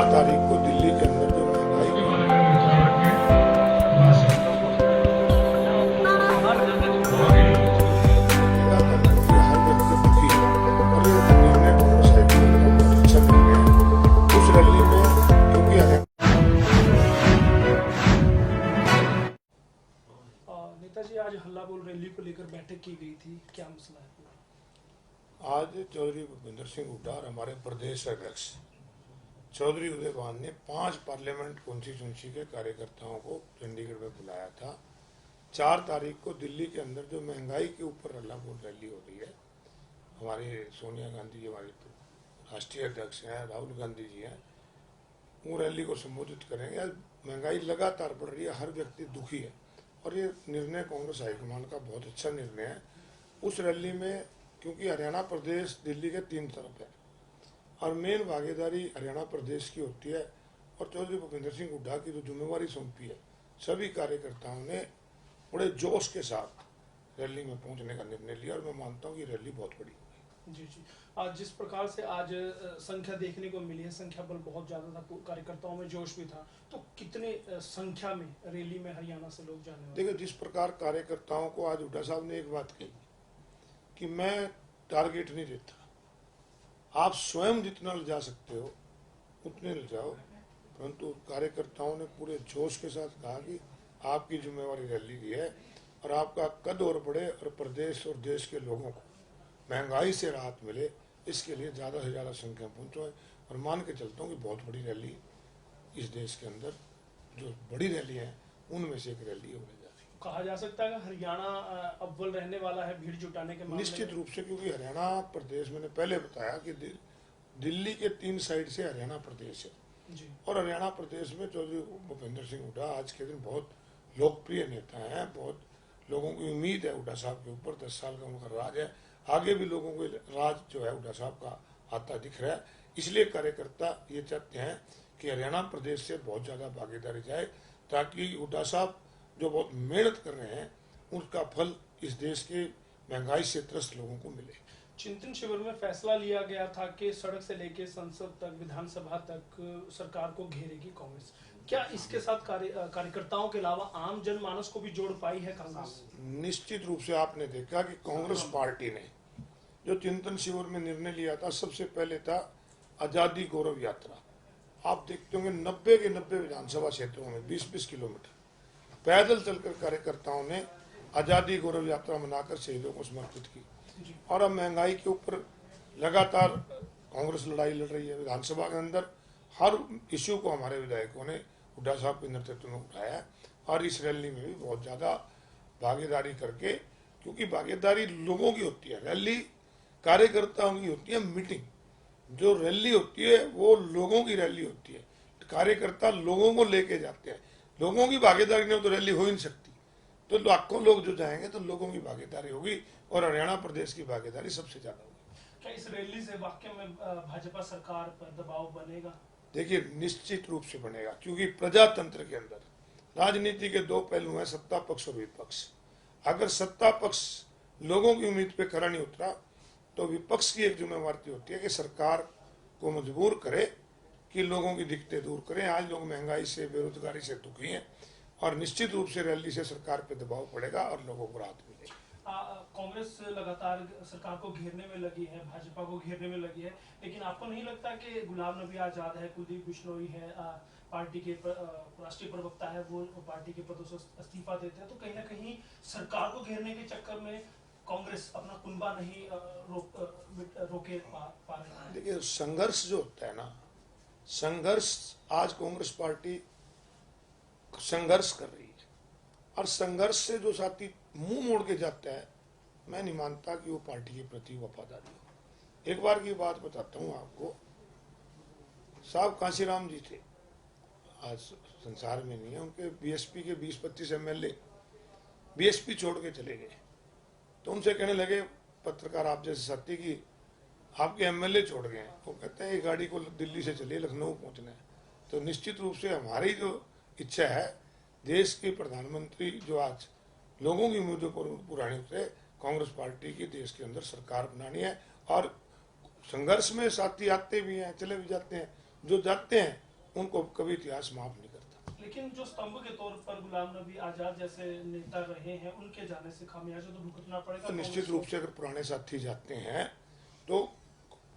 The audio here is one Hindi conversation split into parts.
तारीख को दिल्ली के अंदर जो महंगाई हर व्यक्ति दुखी है और ये निर्णय कांग्रेस हाईकमान का बहुत अच्छा निर्णय है। उस रैली में क्योंकि नेताजी आज हल्ला बोल रैली को लेकर बैठक की गई थी, क्या मसला है? आज चौधरी भूपेंद्र सिंह हुड्डा और हमारे प्रदेश अध्यक्ष चौधरी उदयभान ने 5 पार्लियामेंट कॉन्स्टिट्यूंसी के कार्यकर्ताओं को चंडीगढ़ में बुलाया था। 4 तारीख को दिल्ली के अंदर जो महंगाई के ऊपर हल्ला बोल रैली हो रही है, हमारे सोनिया गांधी जी हमारे राष्ट्रीय अध्यक्ष हैं, राहुल गांधी जी हैं, वो रैली को संबोधित करेंगे। महंगाई लगातार बढ़ रही है, हर व्यक्ति दुखी है और ये निर्णय कांग्रेस हाईकमान का बहुत अच्छा निर्णय है। उस रैली में क्योंकि हरियाणा प्रदेश दिल्ली के 3 तरफ है और मेन भागीदारी हरियाणा प्रदेश की होती है और चौधरी भूपेंद्र सिंह हुड्डा की जो जिम्मेवारी सौंपी है, सभी कार्यकर्ताओं ने बड़े जोश के साथ रैली में पहुंचने का निर्णय लिया और मैं मानता हूं कि रैली बहुत बड़ी होगी। जी जी, आज जिस प्रकार से आज संख्या देखने को मिली है, संख्या बल बहुत ज्यादा था, कार्यकर्ताओं में जोश भी था, तो कितने संख्या में रैली में हरियाणा से लोग जाने वाले? देखिए, जिस प्रकार कार्यकर्ताओं को आज हुड्डा साहब ने एक बात कही कि मैं टारगेट नहीं देता, आप स्वयं जितना ले जा सकते हो उतने ले जाओ, परंतु कार्यकर्ताओं ने पूरे जोश के साथ कहा कि आपकी जिम्मेवारी रैली की है और आपका कद और बढ़े और प्रदेश और देश के लोगों को महंगाई से राहत मिले, इसके लिए ज़्यादा से ज़्यादा संख्या पहुँचो। और मान के चलता हूँ कि बहुत बड़ी रैली इस देश के अंदर जो बड़ी रैली है उनमें से एक रैली होने जा रही है। कहा जा सकता है कि हरियाणा अव्वल रहने वाला है भीड़ जुटाने के मामले में? निश्चित रूप से, क्योंकि हरियाणा प्रदेश, मैंने पहले बताया कि दिल्ली के 3 साइड से हरियाणा प्रदेश है जी। और हरियाणा प्रदेश में चौधरी भूपेंद्र सिंह हुड्डा आज के दिन बहुत लोकप्रिय नेता हैं, बहुत लोगों की उम्मीद है हुड्डा साहब के ऊपर। 10 साल का उनका राज है, आगे भी लोगों को राज जो है हुड्डा साहब का आता दिख रहा है। इसलिए कार्यकर्ता ये चाहते हैं कि हरियाणा प्रदेश से बहुत ज़्यादा भागीदारी जाए ताकि हुड्डा साहब जो बहुत मेहनत कर रहे हैं उनका फल इस देश के महंगाई से त्रस्त लोगों को मिले। चिंतन शिविर में फैसला लिया गया था कि सड़क से लेकर संसद तक, विधानसभा तक सरकार को घेरेगी कांग्रेस। क्या इसके साथ कार्यकर्ताओं के अलावा आम जनमानस को भी जोड़ पाई है कांग्रेस? निश्चित रूप से आपने देखा कि कांग्रेस पार्टी ने जो चिंतन शिविर में निर्णय लिया था, सबसे पहले था आजादी गौरव यात्रा। आप देखते होंगे 90 के 90 विधानसभा क्षेत्रों में 20-20 किलोमीटर पैदल चलकर कार्यकर्ताओं ने आजादी गौरव यात्रा मनाकर शहीदों को समर्पित की। और अब महंगाई के ऊपर लगातार कांग्रेस लड़ाई लड़ रही है। विधानसभा के अंदर हर इश्यू को हमारे विधायकों ने हुड्डा साहब के नेतृत्व में उठाया है और इस रैली में भी बहुत ज़्यादा भागीदारी करके, क्योंकि भागीदारी लोगों की होती है, रैली कार्यकर्ताओं की होती है, मीटिंग जो रैली होती है वो लोगों की रैली होती है, कार्यकर्ता लोगों को लेके जाते हैं। लोगों की भागीदारी नहीं हो तो रैली हो ही नहीं सकती। तो लाखों लोग जो जाएंगे तो लोगों की भागीदारी होगी और हरियाणा प्रदेश की भागीदारी सबसे ज्यादा होगी। क्या इस रैली से वाकई में भाजपा सरकार पर दबाव बनेगा? देखिए, निश्चित रूप से बनेगा, क्योंकि प्रजातंत्र के अंदर राजनीति के 2 पहलू हैं, सत्ता पक्ष और विपक्ष। अगर सत्ता पक्ष लोगों की उम्मीद पे खरा नहीं उतरा तो विपक्ष की एक जिम्मेवारी होती है कि सरकार को मजबूर करे कि लोगों की दिक्कतें दूर करें। आज लोग महंगाई से, बेरोजगारी से दुखी हैं और निश्चित रूप से रैली से सरकार पे दबाव पड़ेगा और लोगों को राहत मिलेगी। कांग्रेस लगातार सरकार को घेरने में लगी है, भाजपा को घेरने में लगी है, लेकिन आपको नहीं लगता कि गुलाम नबी आजाद है, कुलदीप बिश्नोई है, पार्टी के राष्ट्रीय प्रवक्ता है, वो पार्टी के पदों से इस्तीफा देते हैं, तो कहीं ना कहीं सरकार को घेरने के चक्कर में कांग्रेस अपना कुनबा नहीं रोके पा रही है? देखिए, संघर्ष जो होता है ना, संघर्ष, आज कांग्रेस पार्टी संघर्ष कर रही है और संघर्ष से जो साथी मुंह मोड़ के जाता है, मैं नहीं मानता कि वो पार्टी के प्रति वफादारी हो। एक बार की बात बताता हूँ आपको, साहब कांशीराम जी थे, आज संसार में नहीं है, उनके बीएसपी के 20-25 एमएलए बीएसपी छोड़ के चले गए। तो उनसे कहने लगे पत्रकार आप जैसे साथी की आपके एमएलए छोड़ गए हैं, वो कहते हैं ये गाड़ी को दिल्ली से चलिए, लखनऊ पहुंचना है। तो निश्चित रूप से हमारी जो इच्छा है, देश के प्रधानमंत्री जो आज लोगों की उम्मीदों पर पुरानी उतरे, कांग्रेस पार्टी की देश के अंदर सरकार बनानी है और संघर्ष में साथी आते भी हैं, चले भी जाते हैं। जो जाते हैं उनको कभी इतिहास माफ नहीं करता। लेकिन जो स्तंभ के तौर पर गुलाम नबी आजाद जैसे नेता रहे हैं, उनके जाने से खामियाजा तो भुगतना पड़ेगा। तो निश्चित रूप से अगर पुराने साथी जाते हैं तो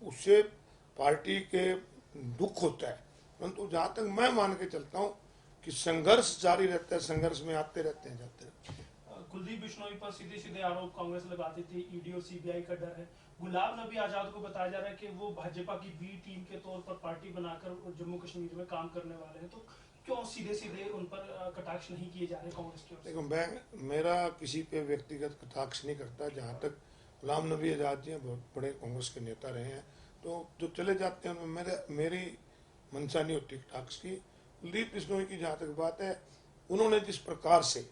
उससे पार्टी के दुख होता है, परंतु जहां तक मैं मान के चलता हूं कि संघर्ष जारी रहता है, संघर्ष में आते रहते हैं, जाते रहते हैं। कुलदीप बिश्नोई पर सीधे सीधे आरोप कांग्रेस लगाती थी, ईडी और सीबीआई का डर है। गुलाम नबी आजाद को बताया जा रहा है कि वो भाजपा की बी टीम के तौर पर पार्टी बनाकर जम्मू कश्मीर में काम करने वाले हैं, तो क्यों सीधे सीधे उन पर कटाक्ष नहीं किए जा रहे कांग्रेस की ओर से? देखो, मैं मेरा किसी पे व्यक्तिगत कटाक्ष नहीं करता। जहाँ तक गुलाम नबी आजाद जी बहुत बड़े कांग्रेस के नेता रहे हैं, तो जो चले जाते हैं उनमें मेरी मंशा नहीं होती कटाक्ष की। कुलदीप बिश्नोई की जहाँ तक बात है, उन्होंने जिस प्रकार से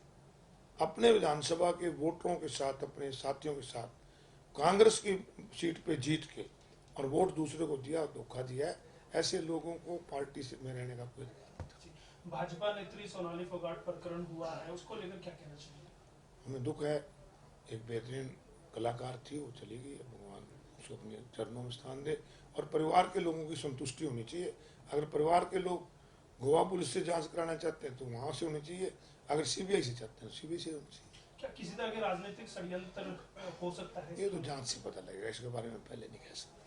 अपने विधानसभा के वोटरों के साथ, अपने साथियों के साथ कांग्रेस की सीट पे जीत के और वोट दूसरे को दिया, धोखा दिया है, ऐसे लोगों को पार्टी से में रहने का कोई भाजपा नेत्री सोनाली फोगाट प्रकरण हुआ है, उसको लेकर क्या कहना चाहिए? हमें दुख है। एक बेहतरीन कलाकार थी, वो चली गई। भगवान उसको अपने चरणों में स्थान दे और परिवार के लोगों की संतुष्टि होनी चाहिए। अगर परिवार के लोग गोवा पुलिस से जांच कराना चाहते हैं तो वहां से होनी चाहिए, अगर सीबीआई से चाहते हैं सीबीआई से होनी चाहिए। क्या किसी तरह के राजनीतिक षड्यंत्र हो सकता है? ये तो जांच से पता लगेगा, इसके बारे में पहले नहीं कह सकते।